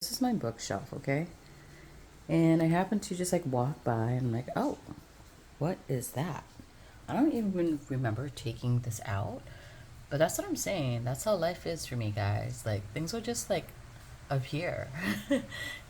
This is my bookshelf, okay? And I happened to just like walk by and I'm like, oh, what is that? I don't even remember taking this out, but that's what I'm saying. That's how life is for me, guys. Like things will just like appear.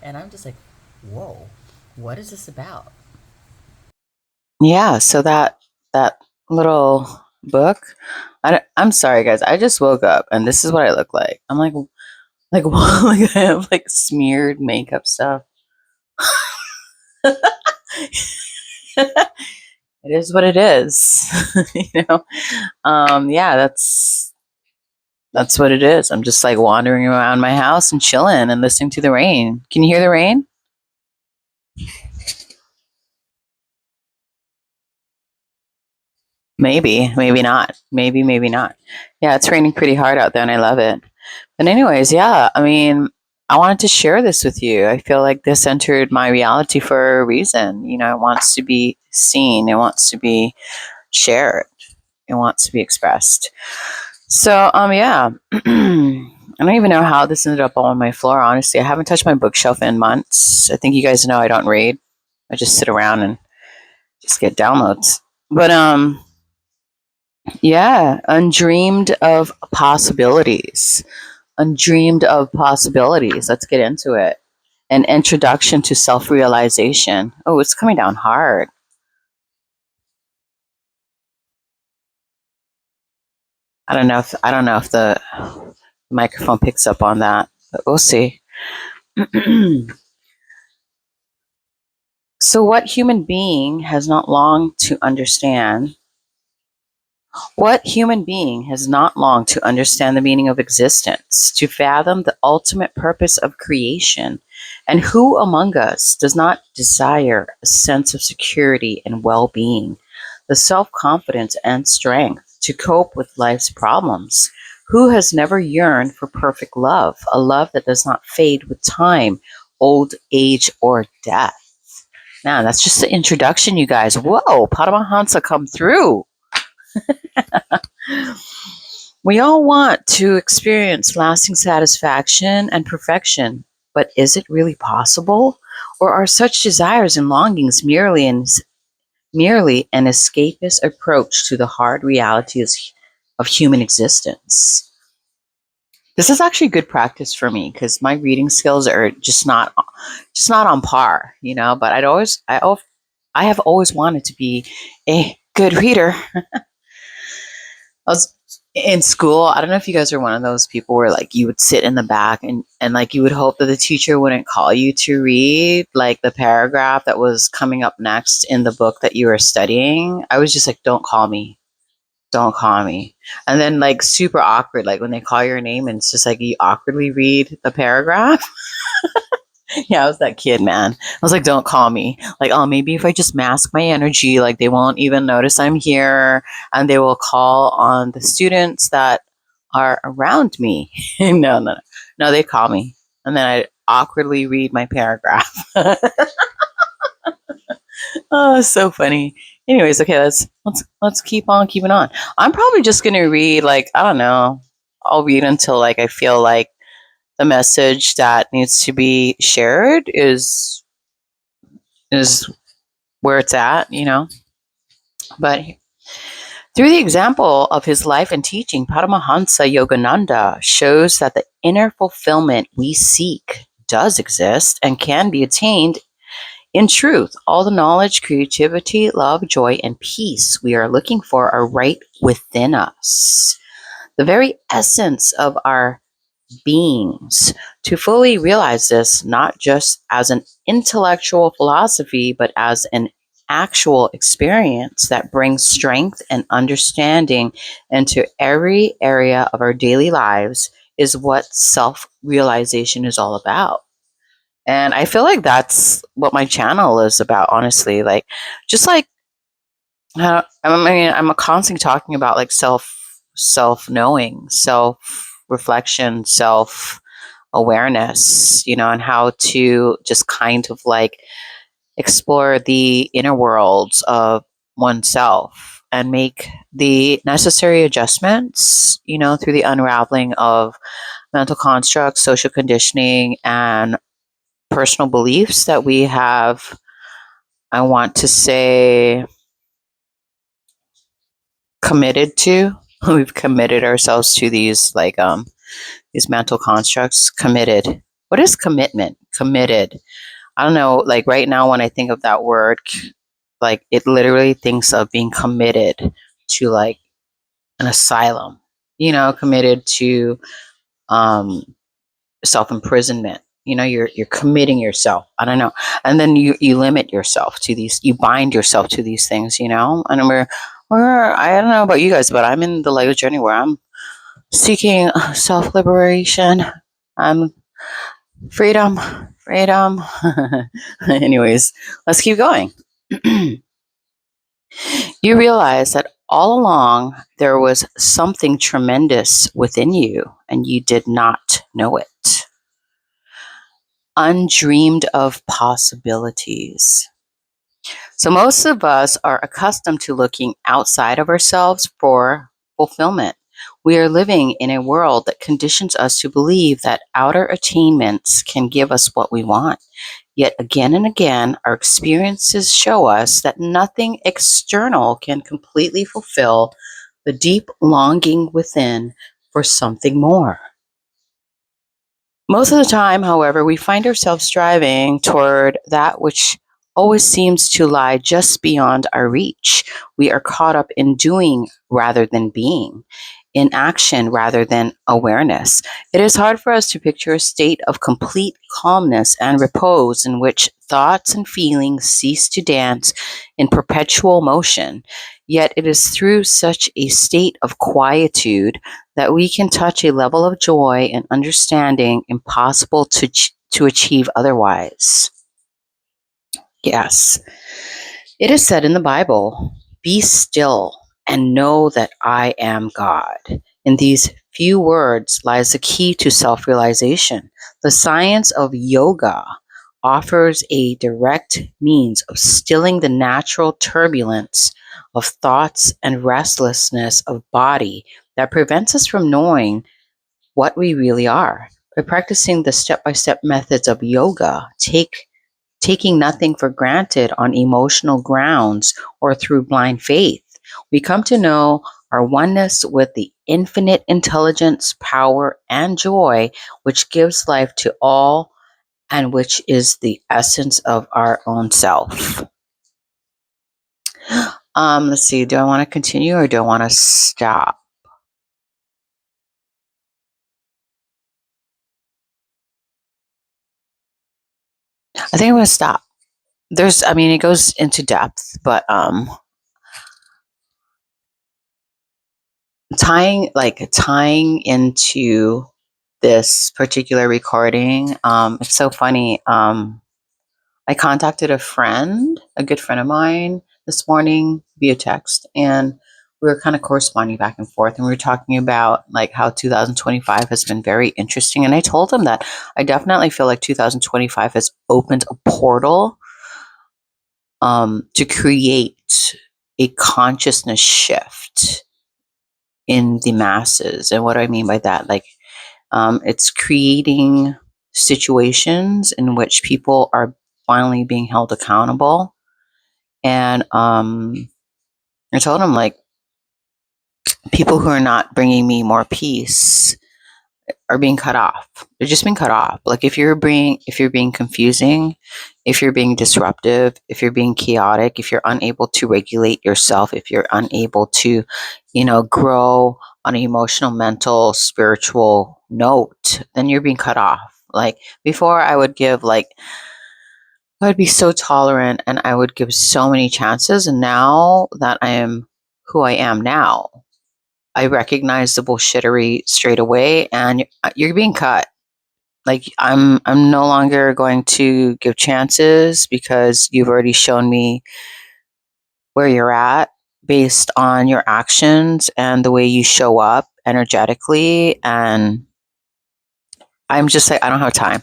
And I'm just like, whoa, what is this about? Yeah, so that little book. I'm sorry, guys. I just woke up and this is what I look like. I'm like, like I have like smeared makeup stuff. It is what it is. you know. Yeah, that's what it is. I'm just like wandering around my house and chilling and listening to the rain. Can you hear the rain? Maybe, maybe not. Maybe not. Yeah, it's raining pretty hard out there and I love it. But anyways, yeah, I mean, I wanted to share this with you. I feel like this entered my reality for a reason. It wants to be seen, it wants to be shared, it wants to be expressed. So, yeah. I don't even know how this ended up on my floor, honestly. I haven't touched my bookshelf in months. I think you guys know I don't read. I just sit around and just get downloads. But yeah, undreamed of possibilities. Undreamed of possibilities. Let's get into it. An introduction to self-realization. Oh, it's coming down hard. I don't know if the microphone picks up on that, but we'll see. So, what human being has not longed to understand? What human being has not longed to understand the meaning of existence, to fathom the ultimate purpose of creation? And who among us does not desire a sense of security and well being, the self confidence and strength to cope with life's problems? Who has never yearned for perfect love, a love that does not fade with time, old age, or death? Now, that's just the introduction, you guys. Whoa, Paramahansa come through. We all want to experience lasting satisfaction and perfection, but is it really possible? Or are such desires and longings merely an escapist approach to the hard realities of human existence? This is actually good practice for me because my reading skills are just not on par, but I have always wanted to be a good reader. I was in school. I don't know if you guys are one of those people where like you would sit in the back and like you would hope that the teacher wouldn't call you to read like the paragraph that was coming up next in the book that you were studying. I was just like, don't call me. Don't call me. And then like super awkward, like when they call your name and it's just like you awkwardly read the paragraph. Yeah, I was that kid, man. I was like, don't call me. Like, oh, maybe if I just mask my energy, like they won't even notice I'm here and they will call on the students that are around me. No. No, they call me. And then I awkwardly read my paragraph. Oh, so funny. Anyways, okay, let's keep on keeping on. I'm probably just gonna read like, I don't know. I'll read until like I feel like the message that needs to be shared is where it's at. But through the example of his life and teaching, Paramahansa Yogananda shows that the inner fulfillment we seek does exist and can be attained in truth. All the knowledge, creativity, love, joy, and peace we are looking for are right within us. The very essence of our beings. To fully realize this, not just as an intellectual philosophy, but as an actual experience that brings strength and understanding into every area of our daily lives, is what self realization is all about. And I feel like that's what my channel is about, honestly. Like, just like, I'm constantly talking about like self knowing, self reflection, self awareness, and how to just kind of like explore the inner worlds of oneself and make the necessary adjustments, through the unraveling of mental constructs, social conditioning, and personal beliefs that we have, I want to say, committed to. We've committed ourselves to these mental constructs. Committed. What is commitment? Committed. I don't know. Like right now, when I think of that word, like it literally thinks of being committed to like an asylum. Committed to um, self imprisonment. You're committing yourself. I don't know, and then you limit yourself to these. You bind yourself to these things. And we're I don't know about you guys, but I'm in the Lego journey where I'm seeking self liberation. I'm freedom, freedom. Anyways, let's keep going. You realize that all along there was something tremendous within you, and you did not know it. Undreamed of possibilities. So, most of us are accustomed to looking outside of ourselves for fulfillment. We are living in a world that conditions us to believe that outer attainments can give us what we want. Yet again and again, our experiences show us that nothing external can completely fulfill the deep longing within for something more. Most of the time, however, we find ourselves striving toward that which always seems to lie just beyond our reach. We are caught up in doing rather than being, in action rather than awareness. It is hard for us to picture a state of complete calmness and repose in which thoughts and feelings cease to dance in perpetual motion. Yet it is through such a state of quietude that we can touch a level of joy and understanding impossible to achieve otherwise. Yes, it is said in the Bible, "Be still and know that I am God." In these few words lies the key to self realization. The science of yoga offers a direct means of stilling the natural turbulence of thoughts and restlessness of body that prevents us from knowing what we really are. By practicing the step by step methods of yoga, taking nothing for granted on emotional grounds or through blind faith, we come to know our oneness with the infinite intelligence, power, and joy which gives life to all and which is the essence of our own self. Let's see, do I want to continue or do I want to stop? I think I'm going to stop. It goes into depth, but tying into this particular recording, it's so funny. I contacted a good friend of mine this morning via text, and we were kind of corresponding back and forth, and we were talking about like how 2025 has been very interesting. And I told him that I definitely feel like 2025 has opened a portal to create a consciousness shift in the masses. And what do I mean by that? Like, it's creating situations in which people are finally being held accountable. And I told him, like, people who are not bringing me more peace are being cut off. They're just being cut off. Like if you're being confusing, if you're being disruptive, if you're being chaotic, if you're unable to regulate yourself, if you're unable to, grow on an emotional, mental, spiritual note, then you're being cut off. Like before I would be so tolerant and I would give so many chances. And now that I am who I am now, I recognize the bullshittery straight away, and you're being cut. Like I'm no longer going to give chances because you've already shown me where you're at based on your actions and the way you show up energetically. And I'm just like, I don't have time.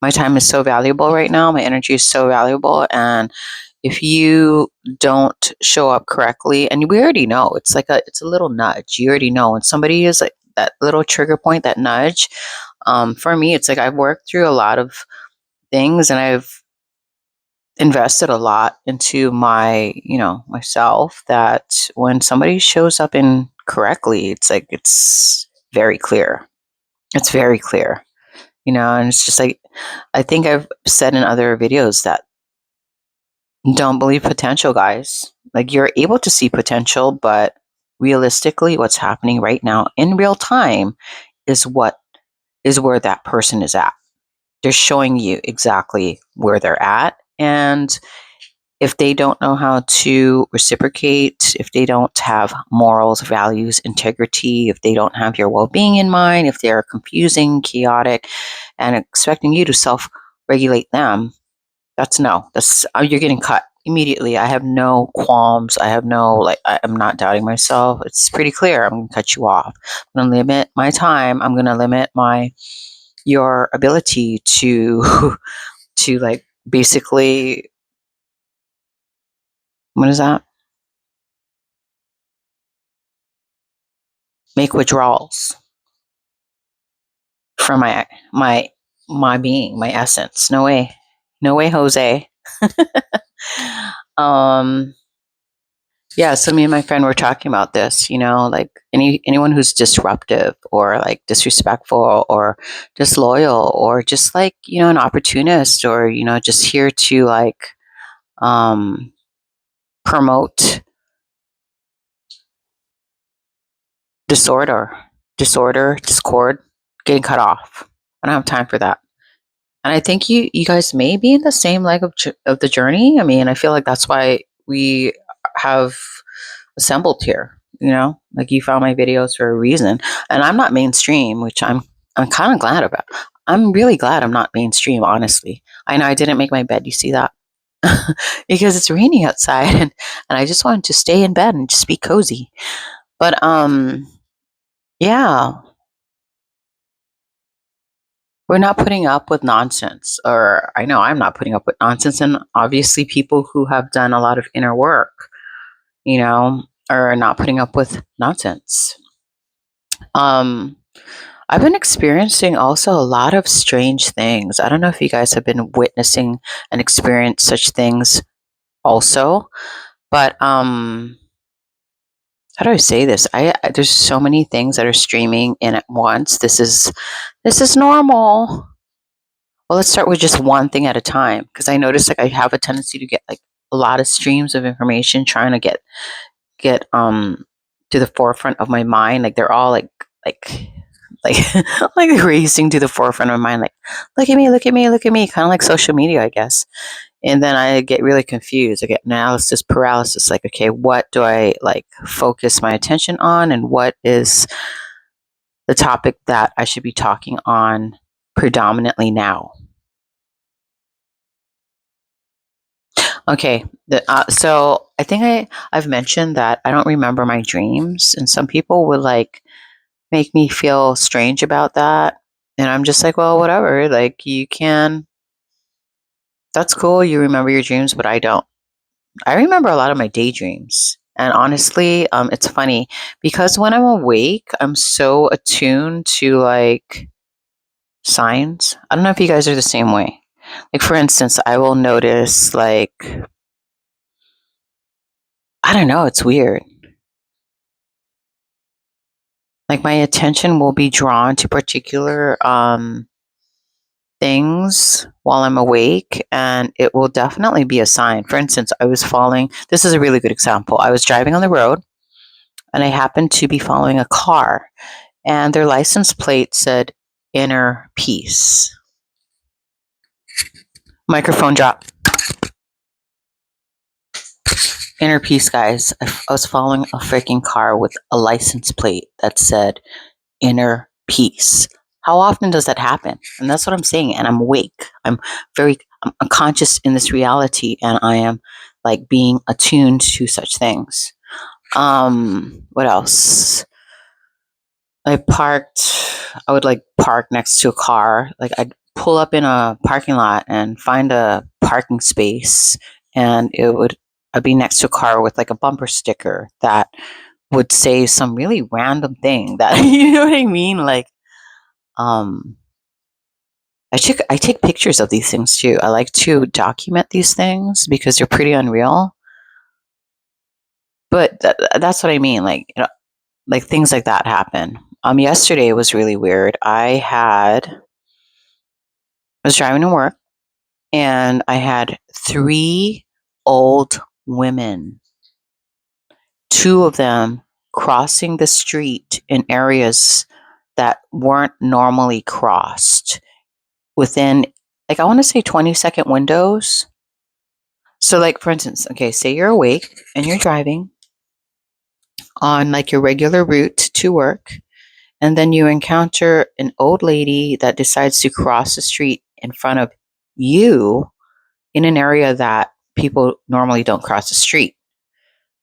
My time is so valuable right now. My energy is so valuable. And if you don't show up correctly, and we already know, it's a little nudge. You already know when somebody is like that little trigger point, that nudge. For me, it's like I've worked through a lot of things, and I've invested a lot into myself, that when somebody shows up incorrectly, it's like it's very clear. It's very clear, and it's just like, I think I've said in other videos that don't believe potential, guys. Like, you're able to see potential, but realistically, what's happening right now in real time is where that person is at. They're showing you exactly where they're at. And if they don't know how to reciprocate, if they don't have morals, values, integrity, if they don't have your well being in mind, if they're confusing, chaotic, and expecting you to self regulate them, that's no. You're getting cut immediately. I have no qualms. I have no, like, I'm not doubting myself. It's pretty clear. I'm going to cut you off. I'm going to limit my time. I'm going to limit your ability to, to like basically, what is that? Make withdrawals from my being, my essence. No way. No way, Jose. um yeah, so me and my friend were talking about this, like anyone who's disruptive or like disrespectful or disloyal or just like, an opportunist, or, just here to like um promote disorder, discord, getting cut off. I don't have time for that. And I think you guys may be in the same leg of the journey. I mean, I feel like that's why we have assembled here. Like, you found my videos for a reason, and I'm not mainstream, which I'm kind of glad about. I'm really glad I'm not mainstream. Honestly, I know I didn't make my bed. You see that? Because it's raining outside, and I just wanted to stay in bed and just be cozy. But yeah, we're not putting up with nonsense, or I know I'm not putting up with nonsense. And obviously, people who have done a lot of inner work, are not putting up with nonsense. Um, I've been experiencing also a lot of strange things. I don't know if you guys have been witnessing and experienced such things also, but how do I say this? There's so many things that are streaming in at once. This is normal. Well, let's start with just one thing at a time, because I notice like I have a tendency to get like a lot of streams of information trying to get to the forefront of my mind. Like, they're all like like racing to the forefront of my mind, like, look at me, look at me, look at me, kind of like social media, I guess. And then I get really confused. I get analysis paralysis, like, okay, what do I like focus my attention on, and what is the topic that I should be talking on predominantly now? Okay, so I think I've mentioned that I don't remember my dreams, and some people would like make me feel strange about that, and I'm just like, well, whatever. Like, you can. That's cool. You remember your dreams, but I don't. I remember a lot of my daydreams, and honestly, it's funny because when I'm awake, I'm so attuned to like signs. I don't know if you guys are the same way. Like, for instance, I will notice like, I don't know. It's weird. Like, my attention will be drawn to particular things while I'm awake, and it will definitely be a sign. For instance, I was following, this is a really good example. I was driving on the road, and I happened to be following a car, and their license plate said inner peace. Microphone drop. Inner peace, guys. I was following a freaking car with a license plate that said inner peace. How often does that happen? And that's what I'm saying. And I'm awake. I'm conscious in this reality, and I am like being attuned to such things. What else? I would like park next to a car. Like, I'd pull up in a parking lot and find a parking space, and I'd be next to a car with like a bumper sticker that would say some really random thing that you know what I mean? Like, um, I take pictures of these things too. I like to document these things because they're pretty unreal. But that's what I mean. Like, like things like that happen. Yesterday was really weird. I was driving to work and I had three old women, two of them crossing the street in areas that weren't normally crossed within, like, I want to say 20-second windows. So, like, for instance, okay, say you're awake and you're driving on like your regular route to work, and then you encounter an old lady that decides to cross the street in front of you in an area that people normally don't cross the street.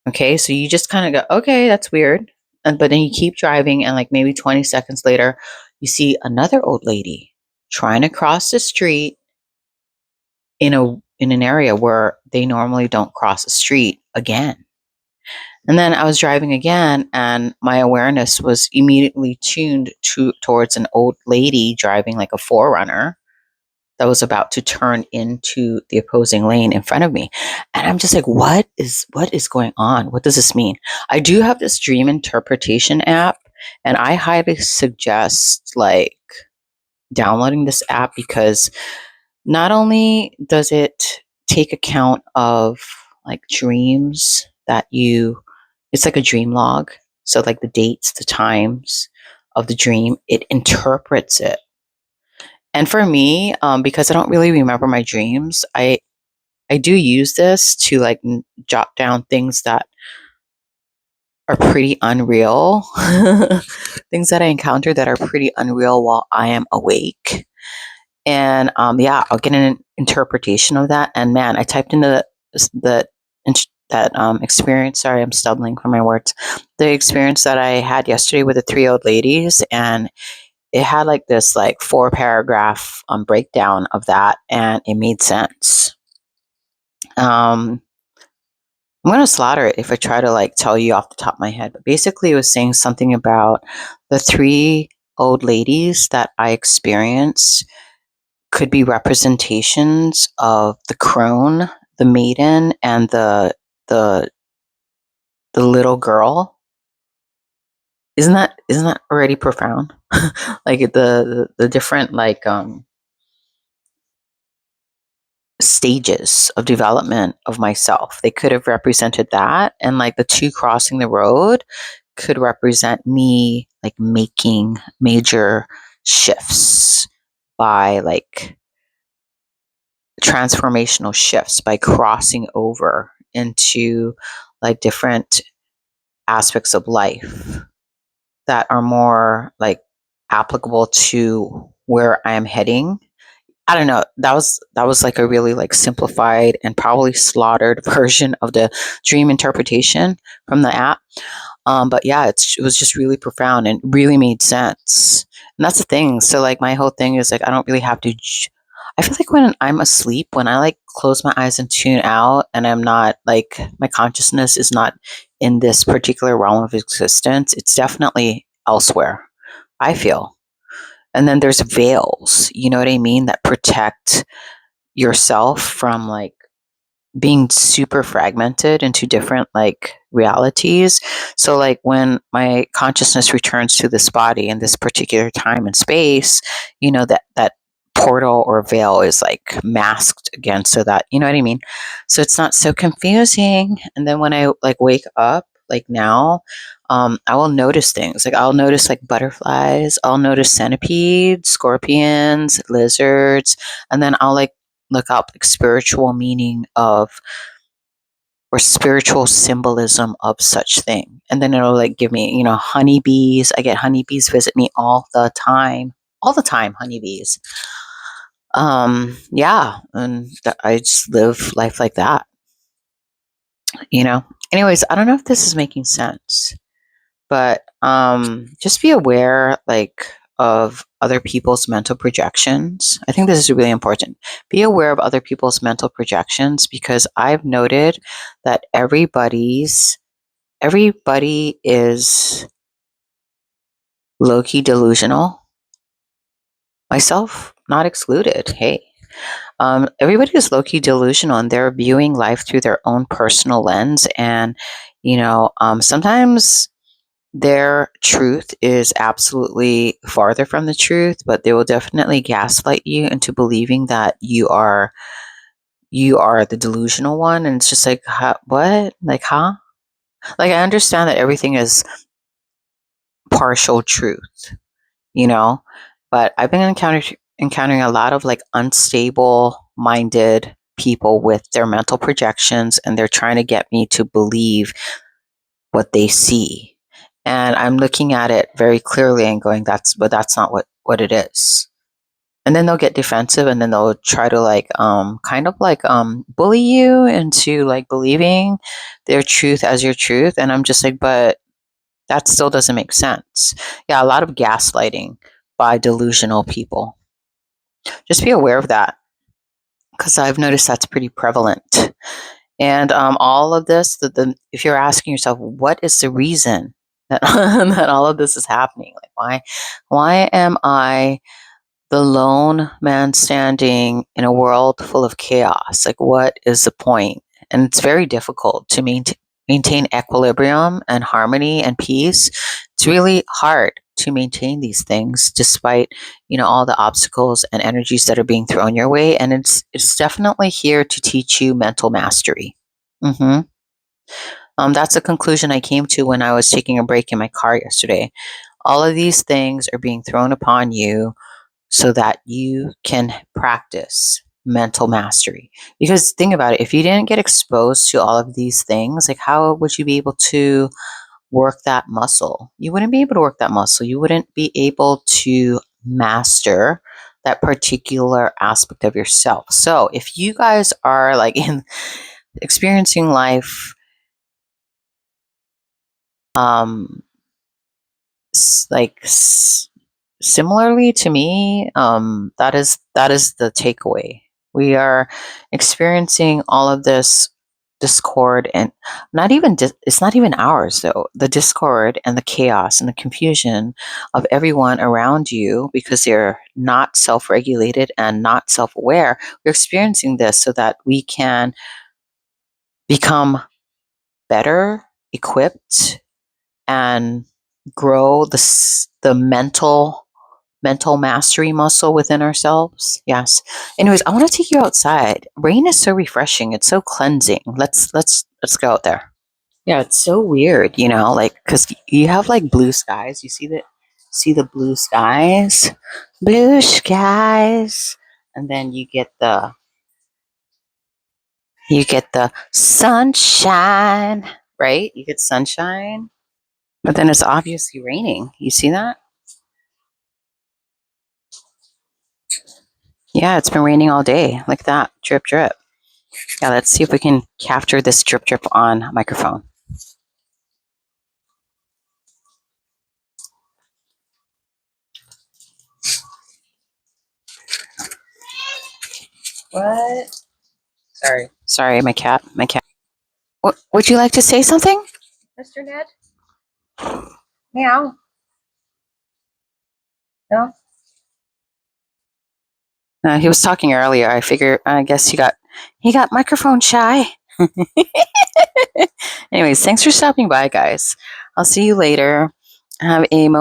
Okay, so you just kind of go, okay, that's weird. And but then you keep driving, and like maybe 20 seconds later, you see another old lady trying to cross the street in an area where they normally don't cross the street again. And then I was driving again, and my awareness was immediately tuned towards an old lady driving like a forerunner that was about to turn into the opposing lane in front of me. And I'm just like, what is going on? What does this mean? I do have this dream interpretation app, and I highly suggest like downloading this app because not only does it take account of like dreams that you it's like a dream log. So like the dates, the times of the dream, it interprets it. And for me, because I don't really remember my dreams, I do use this to like jot down things that are pretty unreal, things that I encounter that are pretty unreal while I am awake. And yeah, I'll get an interpretation of that. And man, I typed into the that experience. Sorry, I'm stumbling for my words. The experience that I had yesterday with the three old ladies, and it had like this like 4 paragraph breakdown of that, and it made sense. Um, I'm gonna slaughter it if I try to like tell you off the top of my head, but basically, it was saying something about the three old ladies that I experienced could be representations of the crone, the maiden, and the the little girl. Isn't that already profound? Like the different like stages of development of myself. They could have represented that, and like the two crossing the road could represent me like making major shifts by like transformational shifts by crossing over into like different aspects of life that are more like applicable to where I am heading. I don't know. That was like a really like simplified and probably slaughtered version of the dream interpretation from the app. But yeah, it was just really profound and really made sense. And that's the thing. So like my whole thing is like I don't really have to. I feel like when I'm asleep, when I like close my eyes and tune out, and I'm not like my consciousness is not in this particular realm of existence, it's definitely elsewhere. I feel. And then there's veils, you know what I mean, that protect yourself from like being super fragmented into different like realities. So like when my consciousness returns to this body in this particular time and space, that portal or veil is like masked again so that, you know what I mean? So it's not so confusing. And then when I like wake up, like now, I will notice things. Like I'll notice like butterflies, I'll notice centipedes, scorpions, lizards, and then I'll like look up like spiritual meaning of or spiritual symbolism of such thing. And then it'll like give me, honeybees. I get honeybees visit me all the time. All the time, honeybees. Yeah, and I just live life like that, you know. Anyways, I don't know if this is making sense, but just be aware like of other people's mental projections. I think this is really important. Be aware of other people's mental projections because I've noted that everybody's everybody is low-key delusional, myself not excluded. Hey, everybody is low-key delusional, and they're viewing life through their own personal lens. And sometimes their truth is absolutely farther from the truth, but they will definitely gaslight you into believing that you are the delusional one. And it's just like, what? Like, huh? Like, I understand that everything is partial truth, you know, but I've been encountering a lot of like unstable minded people with their mental projections, and they're trying to get me to believe what they see. And I'm looking at it very clearly and going, that's not what it is. And then they'll get defensive, and then they'll try to like kind of like bully you into like believing their truth as your truth. And I'm just like, but that still doesn't make sense. Yeah, a lot of gaslighting by delusional people. Just be aware of that, because I've noticed that's pretty prevalent. And all of this, if you're asking yourself, what is the reason that that all of this is happening? Like, why am I the lone man standing in a world full of chaos? Like, what is the point? And it's very difficult to maintain equilibrium and harmony and peace. It's really hard to maintain these things despite all the obstacles and energies that are being thrown your way. And it's definitely here to teach you mental mastery. hmm that's a conclusion I came to when I was taking a break in my car yesterday. All of these things are being thrown upon you so that you can practice mental mastery. Because think about it, if you didn't get exposed to all of these things, like, how would you be able to work that muscle? You wouldn't be able to work that muscle. You wouldn't be able to master that particular aspect of yourself. So if you guys are like experiencing life um like similarly to me, that is the takeaway. We are experiencing all of this discord, and not even it's not even ours though. The discord and the chaos and the confusion of everyone around you, because they're not self-regulated and not self-aware. We're experiencing this so that we can become better equipped and grow the mental mastery muscle within ourselves. Yes. Anyways, I want to take you outside. Rain is so refreshing. It's so cleansing. Let's go out there. Yeah, it's so weird, like, because you have like blue skies. You see the blue skies, and then you get the sunshine, right? You get sunshine, but then it's obviously raining. You see that? Yeah, it's been raining all day, like that, drip, drip. Yeah, let's see if we can capture this drip, drip on microphone. What? Sorry, my cat. Would you like to say something, Mr. Ned? Meow. No. He was talking earlier. I guess he got microphone shy. Anyways, thanks for stopping by, guys. I'll see you later. Have a